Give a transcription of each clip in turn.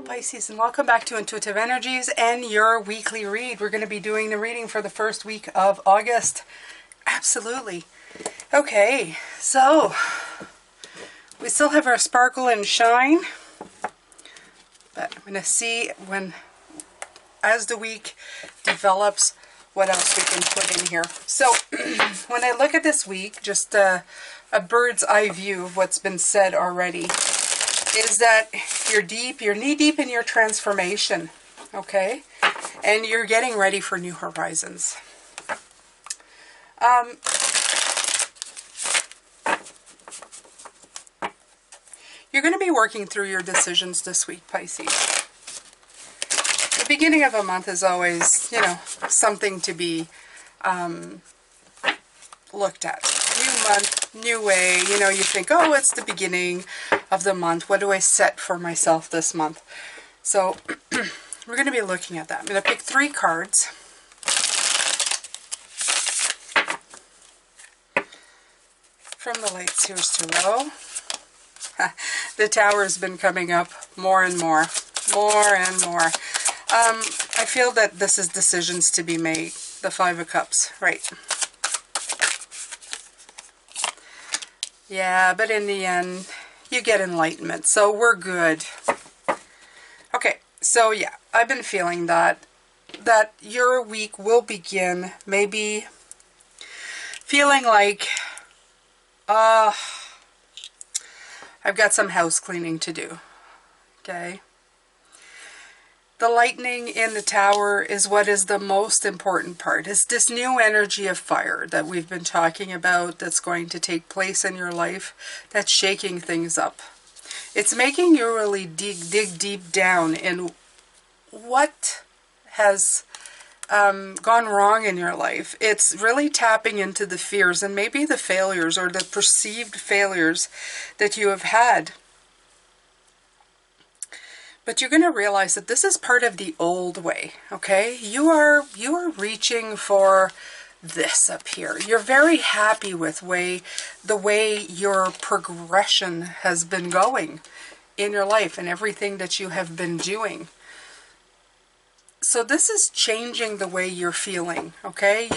Pisces, and welcome back to Intuitive Energies and your weekly read. We're going to be doing the reading for the first week of August. Absolutely. Okay, so we still have our sparkle and shine, but I'm going to see as the week develops what else we can put in here. So when I look at this week, just a bird's eye view of what's been said already, is that you're knee deep in your transformation, okay? And you're getting ready for new horizons. You're going to be working through your decisions this week, Pisces. The beginning of a month is always, something to be looked at. New month, new way, you think, oh, it's the beginning of the month. What do I set for myself this month? So we're going to be looking at that. I'm going to pick 3 cards. From the Lights, here's Tarot. The Tower has been coming up more and more. I feel that this is decisions to be made. The 5 of Cups, right. Yeah, but in the end, you get enlightenment, so we're good. Okay, so yeah, I've been feeling that your week will begin maybe feeling like, I've got some house cleaning to do, okay? The lightning in the Tower is what is the most important part. It's this new energy of fire that we've been talking about that's going to take place in your life that's shaking things up. It's making you really dig deep down in what has gone wrong in your life. It's really tapping into the fears and maybe the failures or the perceived failures that you have had. But you're going to realize that this is part of the old way, okay? You are reaching for this up here. You're very happy with the way your progression has been going in your life and everything that you have been doing. So this is changing the way you're feeling, okay?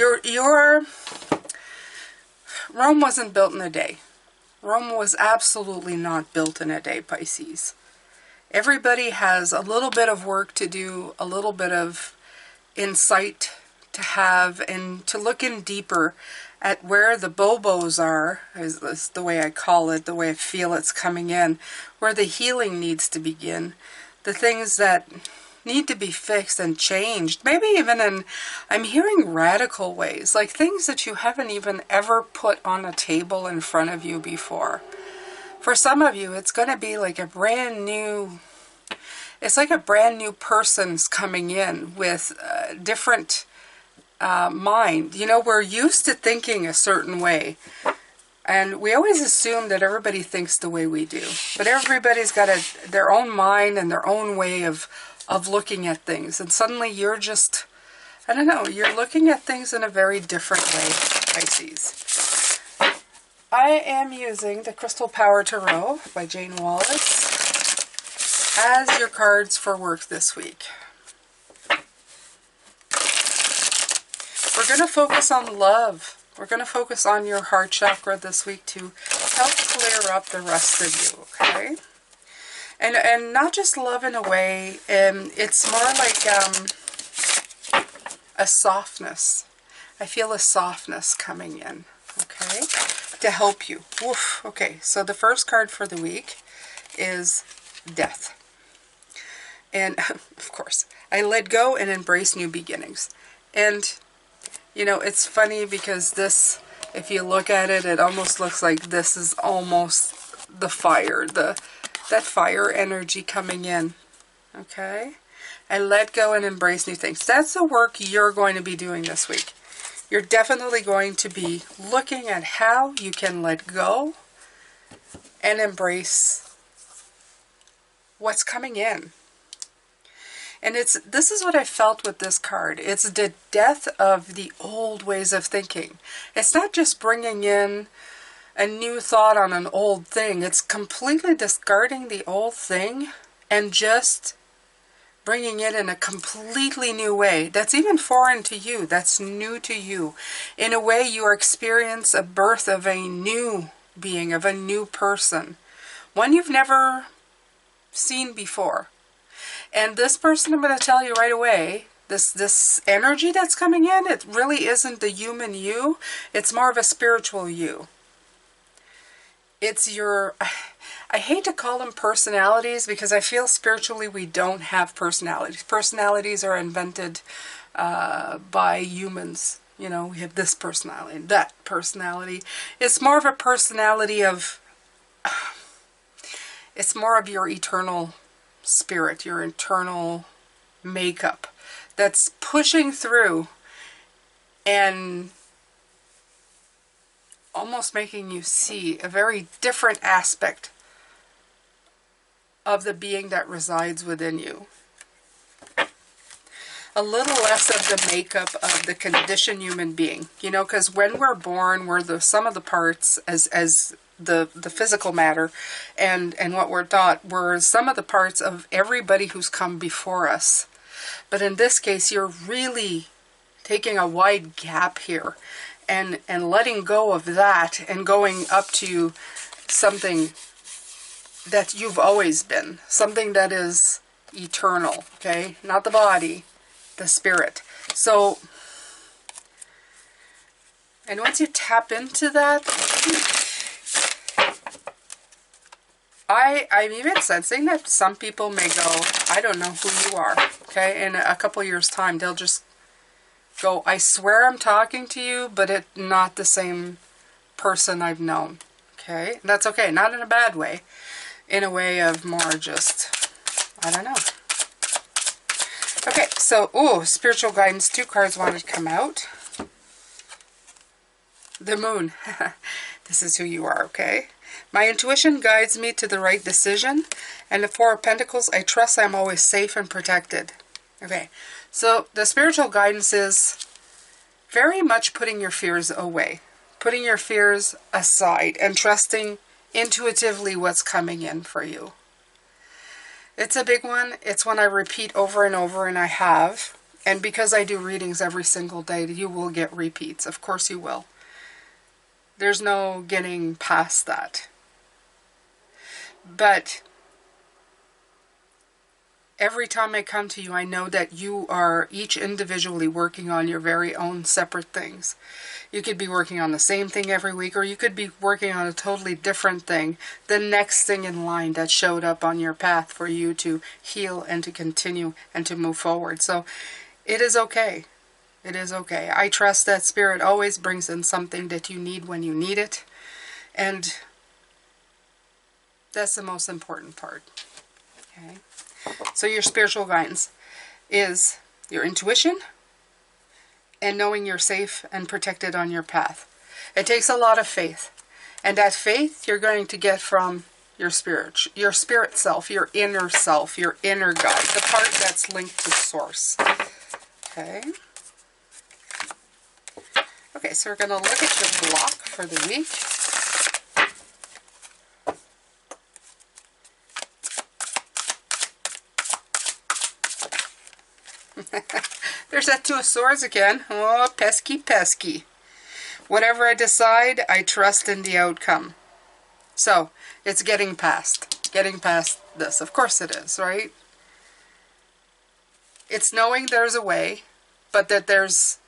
Rome wasn't built in a day. Rome was absolutely not built in a day, Pisces. Everybody has a little bit of work to do, a little bit of insight to have, and to look in deeper at where the bobos are, is the way I call it, the way I feel it's coming in, where the healing needs to begin, the things that need to be fixed and changed, maybe even I'm hearing radical ways, like things that you haven't even ever put on a table in front of you before. For some of you, it's going to be like it's like a brand new person's coming in with a different mind. We're used to thinking a certain way. And we always assume that everybody thinks the way we do. But everybody's got their own mind and their own way of looking at things. And suddenly you're just, I don't know, you're looking at things in a very different way, Pisces. I am using the Crystal Power Tarot by Jane Wallace as your cards for work this week. We're going to focus on love. We're going to focus on your heart chakra this week to help clear up the rest of you, okay? And not just love in a way, it's more like a softness. I feel a softness coming in, okay? To help you. Oof. Okay, so the first card for the week is Death. And, of course, I let go and embrace new beginnings. And, it's funny because this, if you look at it, it almost looks like this is almost the fire, that fire energy coming in. Okay? I let go and embrace new things. That's the work you're going to be doing this week. You're definitely going to be looking at how you can let go and embrace what's coming in. And this is what I felt with this card. It's the death of the old ways of thinking. It's not just bringing in a new thought on an old thing. It's completely discarding the old thing and just bringing it in a completely new way. That's even foreign to you. That's new to you. In a way, you experience a birth of a new being, of a new person. One you've never seen before. And this person, I'm going to tell you right away, this energy that's coming in, it really isn't the human you. It's more of a spiritual you. It's your, I hate to call them personalities because I feel spiritually we don't have personalities. Personalities are invented by humans. You know, we have this personality, that personality. It's more of a personality of, it's more of your eternal spirit, your internal makeup that's pushing through and almost making you see a very different aspect of the being that resides within you. A little less of the makeup of the conditioned human being, you know, because when we're born, we're the sum of the parts as the physical matter, and what we're taught, we're some of the parts of everybody who's come before us. But in this case, you're really taking a wide gap here and letting go of that and going up to something that you've always been, something that is eternal, okay? Not the body, the spirit. So, and once you tap into that, I'm even sensing that some people may go, I don't know who you are, okay? In a couple years' time, they'll just go, I swear I'm talking to you, but it's not the same person I've known, okay? And that's okay, not in a bad way, in a way of more just, I don't know. Okay, so, ooh, spiritual guidance, 2 cards wanted to come out. The moon. This is who you are, okay? My intuition guides me to the right decision. And the 4 of Pentacles, I trust I'm always safe and protected. Okay, so the spiritual guidance is very much putting your fears away. Putting your fears aside and trusting intuitively what's coming in for you. It's a big one. It's one I repeat over and over, and I have. And because I do readings every single day, you will get repeats. Of course you will. There's no getting past that. But every time I come to you, I know that you are each individually working on your very own separate things. You could be working on the same thing every week, or you could be working on a totally different thing, the next thing in line that showed up on your path for you to heal and to continue and to move forward. So it is okay. It is okay. I trust that Spirit always brings in something that you need when you need it. And that's the most important part. Okay. So your spiritual guidance is your intuition and knowing you're safe and protected on your path. It takes a lot of faith. And that faith you're going to get from your spirit self, your inner guide, the part that's linked to source. Okay. Okay, so we're going to look at your block for the week. There's that 2 of Swords again. Oh, pesky, pesky. Whatever I decide, I trust in the outcome. So, it's getting past this. Of course it is, right? It's knowing there's a way, but that there's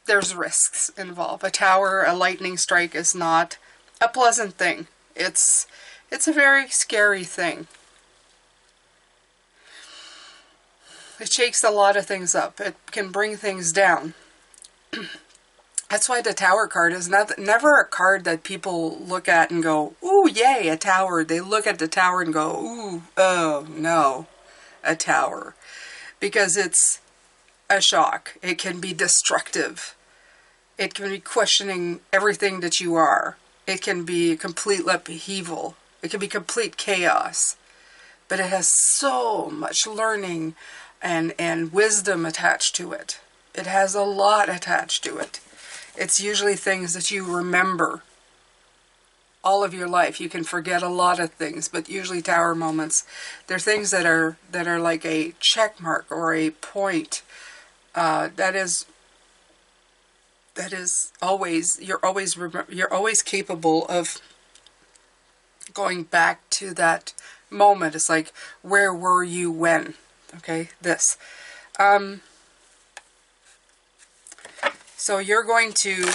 risks involved. A tower, a lightning strike is not a pleasant thing. It's a very scary thing. It shakes a lot of things up. It can bring things down. That's why the Tower card is never a card that people look at and go, ooh, yay, a tower. They look at the tower and go, ooh, oh, no, a tower. Because it's a shock. It can be destructive. It can be questioning everything that you are. It can be complete upheaval. It can be complete chaos. But it has so much learning, and wisdom attached to it. It has a lot attached to it. It's usually things that you remember all of your life. You can forget a lot of things, but usually tower moments, they're things that are like a check mark or a point. That is always, you're always capable of going back to that moment. It's like, where were you when? Okay, this. So you're going to,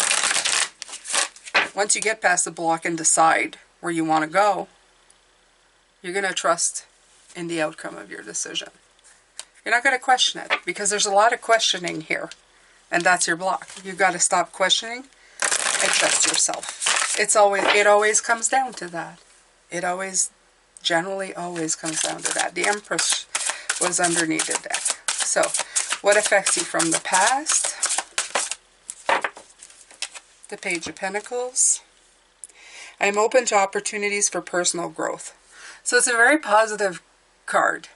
once you get past the block and decide where you want to go, you're going to trust in the outcome of your decision. You're not going to question it, because there's a lot of questioning here, and that's your block. You've got to stop questioning and trust yourself. It always comes down to that. It generally always comes down to that. The Empress was underneath the deck. So, what affects you from the past? The Page of Pentacles. I'm open to opportunities for personal growth. So it's a very positive card.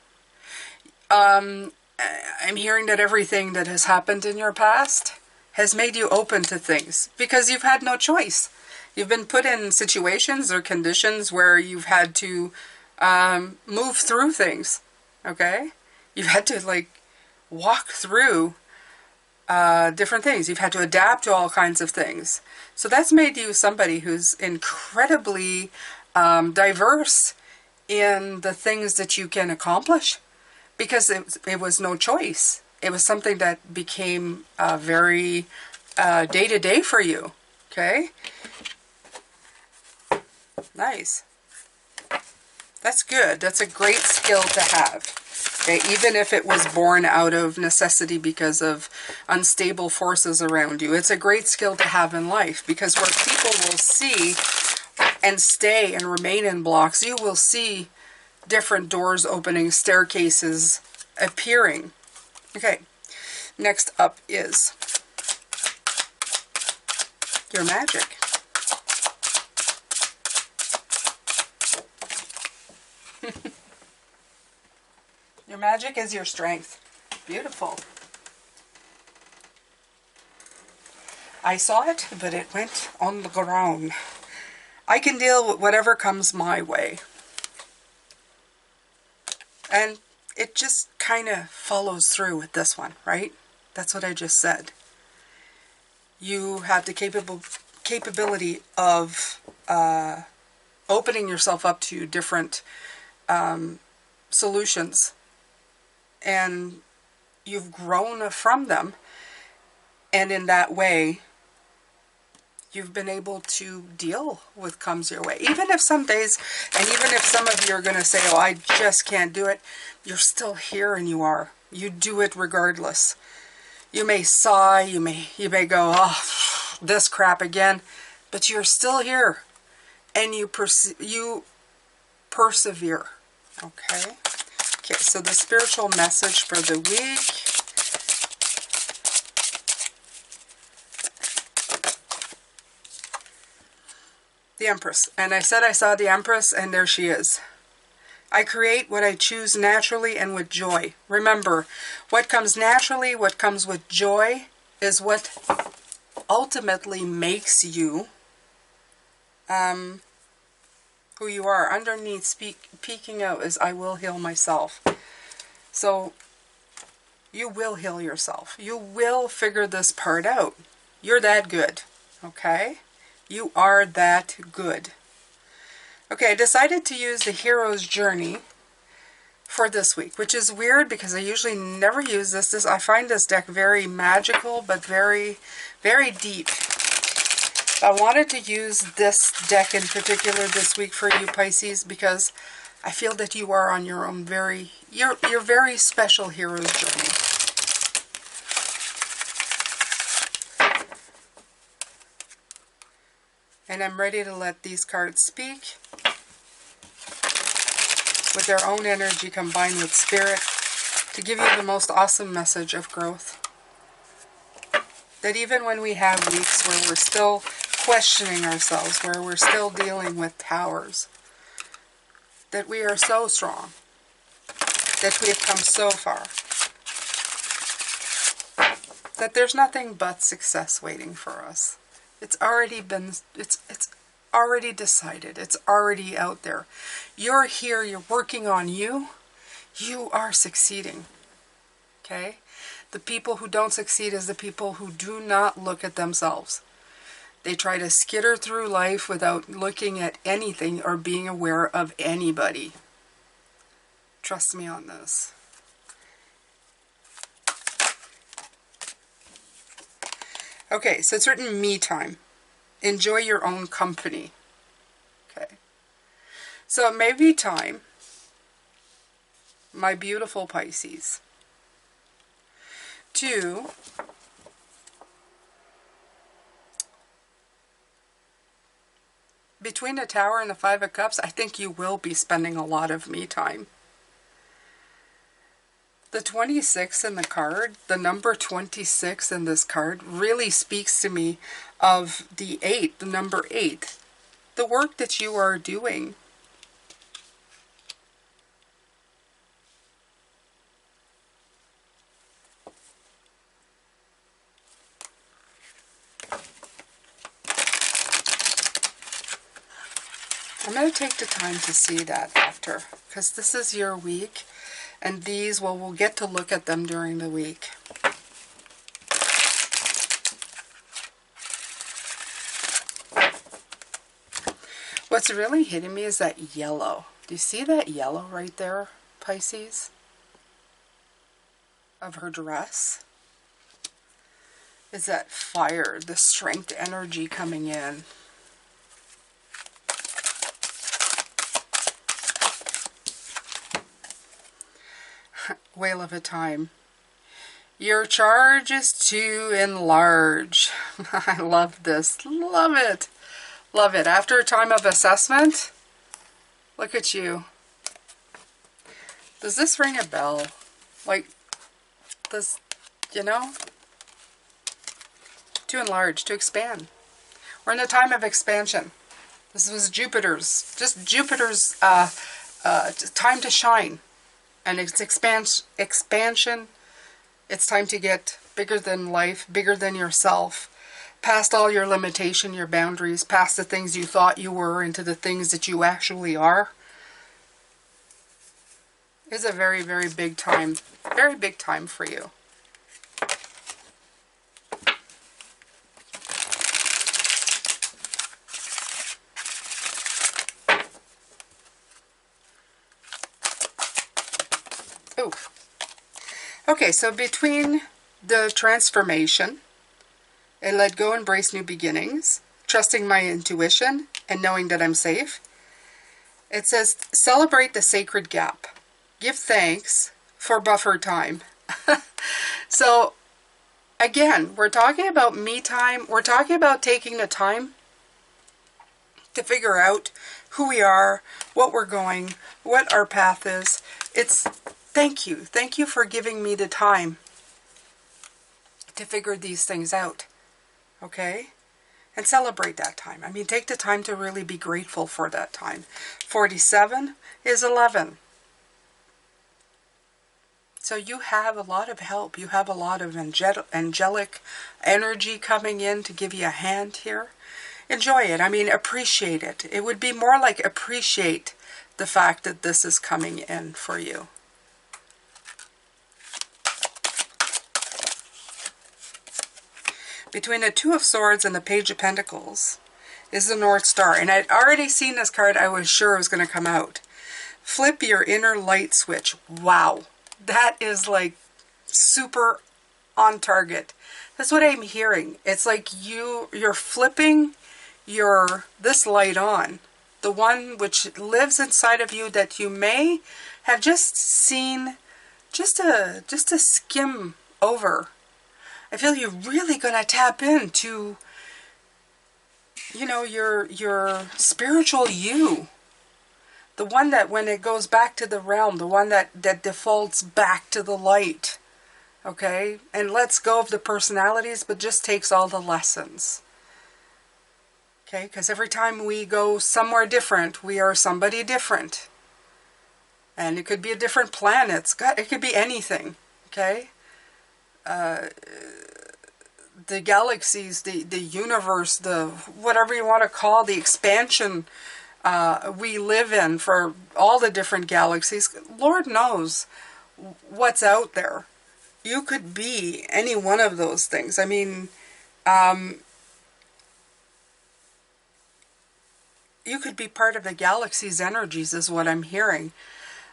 I'm hearing that everything that has happened in your past has made you open to things because you've had no choice. You've been put in situations or conditions where you've had to move through things. Okay? You've had to like walk through different things. You've had to adapt to all kinds of things. So that's made you somebody who's incredibly diverse in the things that you can accomplish, because it was no choice. It was something that became very day-to-day for you. Okay? Nice. That's good. That's a great skill to have. Okay? Even if it was born out of necessity because of unstable forces around you. It's a great skill to have in life, because where people will see and stay and remain in blocks, you will see different doors opening, staircases appearing. Okay, next up is your magic. Your magic is your strength. Beautiful. I saw it, but it went on the ground. I can deal with whatever comes my way. And it just kind of follows through with this one, right? That's what I just said. You have the capability of opening yourself up to different solutions. And you've grown from them. And in that way, you've been able to deal with comes your way. Even if some days, and even if some of you are going to say, oh, I just can't do it, you're still here and you are. You do it regardless. You may sigh, you may go, oh, this crap again, but you're still here. And you persevere. Okay? Okay, so the spiritual message for the week. The Empress. And I said I saw the Empress, and there she is. I create what I choose naturally and with joy. Remember, what comes naturally, what comes with joy, is what ultimately makes you who you are. Underneath, peeking out, is I will heal myself. So, you will heal yourself. You will figure this part out. You're that good. Okay? You are that good. Okay, I decided to use the Hero's Journey for this week, which is weird because I usually never use this. I find this deck very magical, but very, very deep. I wanted to use this deck in particular this week for you, Pisces, because I feel that you are on your own your very special hero's journey. And I'm ready to let these cards speak with their own energy combined with spirit to give you the most awesome message of growth. That even when we have weeks where we're still questioning ourselves, where we're still dealing with towers, that we are so strong, that we have come so far, that there's nothing but success waiting for us. It's already been, it's already decided. It's already out there. You're here, you're working on you. You are succeeding. Okay? The people who don't succeed is the people who do not look at themselves. They try to skitter through life without looking at anything or being aware of anybody. Trust me on this. Okay, so it's written me time. Enjoy your own company. Okay. So it may be time, my beautiful Pisces, to between the Tower and the Five of Cups, I think you will be spending a lot of me time. The 26 in the card, the number 26 in this card, really speaks to me of the 8, the number 8. The work that you are doing. I'm going to take the time to see that after, because this is your week. And these, well, we'll get to look at them during the week. What's really hitting me is that yellow. Do you see that yellow right there, Pisces? Of her dress? Is that fire, the strength energy coming in. Whale of a time. Your charge is to enlarge. I love this. Love it. Love it. After a time of assessment, look at you. Does this ring a bell? Like, does, you know? To enlarge, to expand. We're in a time of expansion. This was Jupiter's, just Jupiter's time to shine. And it's expansion. It's time to get bigger than life, bigger than yourself, past all your limitation, your boundaries, past the things you thought you were into the things that you actually are. It's a very, very big time for you. Oh, okay, so between the transformation, and let go, embrace new beginnings, trusting my intuition, and knowing that I'm safe, it says, celebrate the sacred gap. Give thanks for buffer time. So, again, we're talking about me time. We're talking about taking the time to figure out who we are, what we're going, what our path is. It's thank you. Thank you for giving me the time to figure these things out. Okay? And celebrate that time. I mean, take the time to really be grateful for that time. 47 is 11. So you have a lot of help. You have a lot of angelic energy coming in to give you a hand here. Enjoy it. I mean, appreciate it. It would be more like appreciate the fact that this is coming in for you. Between the Two of Swords and the Page of Pentacles is the North Star. And I'd already seen this card. I was sure it was going to come out. Flip your inner light switch. Wow. That is like super on target. That's what I'm hearing. It's like you're flipping this light on. The one which lives inside of you that you may have just seen just a skim over. I feel you're really going to tap into, you know, your spiritual you. The one that when it goes back to the realm, the one that defaults back to the light. Okay? And lets go of the personalities, but just takes all the lessons. Okay? Because every time we go somewhere different, we are somebody different. And it could be a different planet. It could be anything. Okay? the galaxies, the universe, the whatever you want to call the expansion we live in, for all the different galaxies. Lord knows what's out there. You could be any one of those things. I mean, you could be part of the galaxy's energies is what I'm hearing.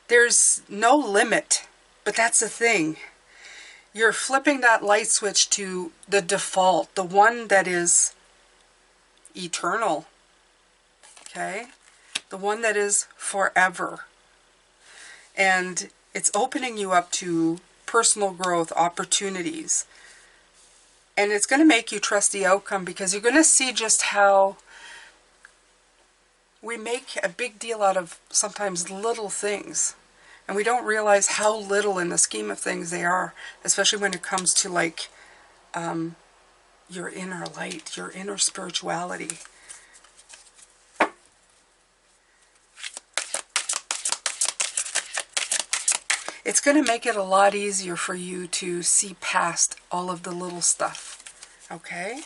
There's no limit, but that's the thing. You're flipping that light switch to the default, the one that is eternal, okay? The one that is forever. And it's opening you up to personal growth, opportunities. And it's going to make you trust the outcome, because you're going to see just how we make a big deal out of sometimes little things. And we don't realize how little in the scheme of things they are, especially when it comes to like your inner light, your inner spirituality. It's going to make it a lot easier for you to see past all of the little stuff. Okay?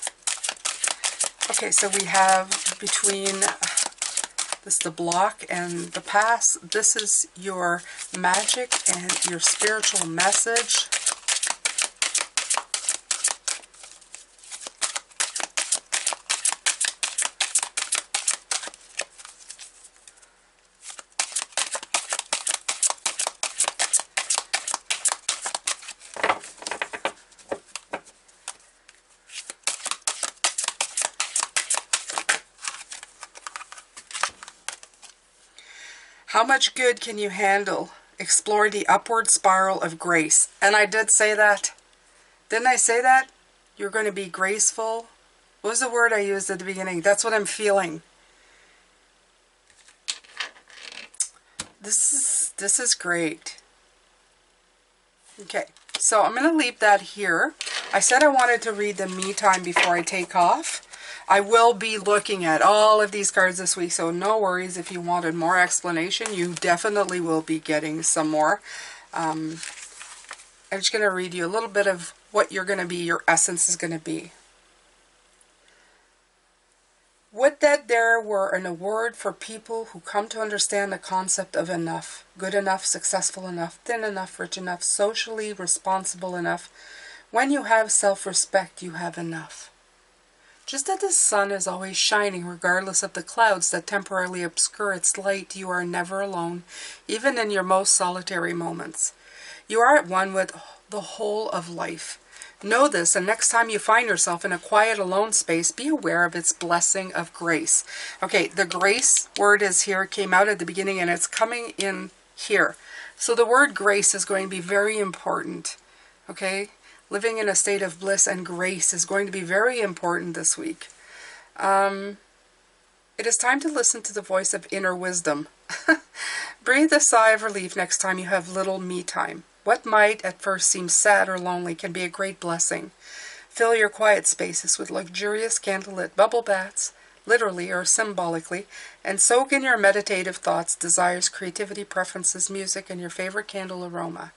Okay, so we have between this the block and the past. This is your magic and your spiritual message. How much good can you handle? Explore the upward spiral of grace. And I did say that. Didn't I say that? You're going to be graceful. What was the word I used at the beginning? That's what I'm feeling. This is great. Okay, so I'm going to leave that here. I said I wanted to read the me time before I take off. I will be looking at all of these cards this week, so no worries. If you wanted more explanation, you definitely will be getting some more. I'm just going to read you a little bit of what you're going to be, your essence is going to be. Would that there were an award for people who come to understand the concept of enough. Good enough, successful enough, thin enough, rich enough, socially responsible enough. When you have self-respect, you have enough. Just as the sun is always shining regardless of the clouds that temporarily obscure its light, you are never alone, even in your most solitary moments. You are at one with the whole of life. Know this, and next time you find yourself in a quiet, alone space, be aware of its blessing of grace. Okay, the grace word is here, came out at the beginning, and it's coming in here. So the word grace is going to be very important, okay? Living in a state of bliss and grace is going to be very important this week. It is time to listen to the voice of inner wisdom. Breathe a sigh of relief next time you have little me time. What might at first seem sad or lonely can be a great blessing. Fill your quiet spaces with luxurious candlelit bubble baths, literally or symbolically, and soak in your meditative thoughts, desires, creativity, preferences, music, and your favorite candle aroma.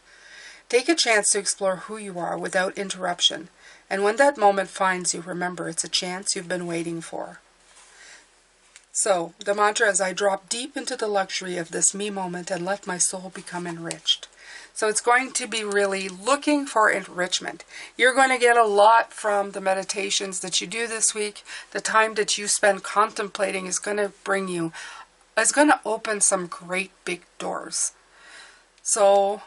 Take a chance to explore who you are without interruption, and when that moment finds you, remember it's a chance you've been waiting for. So, the mantra is, I drop deep into the luxury of this me moment and let my soul become enriched. So it's going to be really looking for enrichment. You're going to get a lot from the meditations that you do this week. The time that you spend contemplating is going to bring you, is going to open some great big doors. So,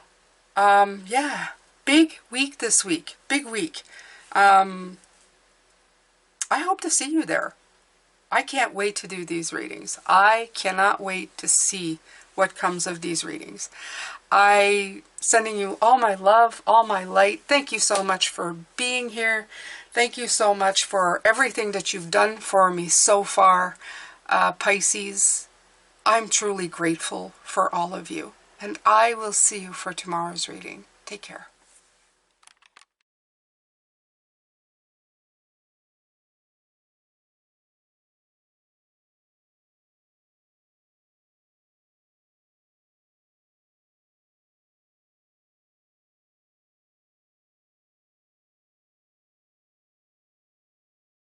yeah, big week this week. Big week. I hope to see you there. I can't wait to do these readings. I cannot wait to see what comes of these readings. I sending you all my love, all my light. Thank you so much for being here. Thank you so much for everything that you've done for me so far, Pisces. I'm truly grateful for all of you. And I will see you for tomorrow's reading. Take care.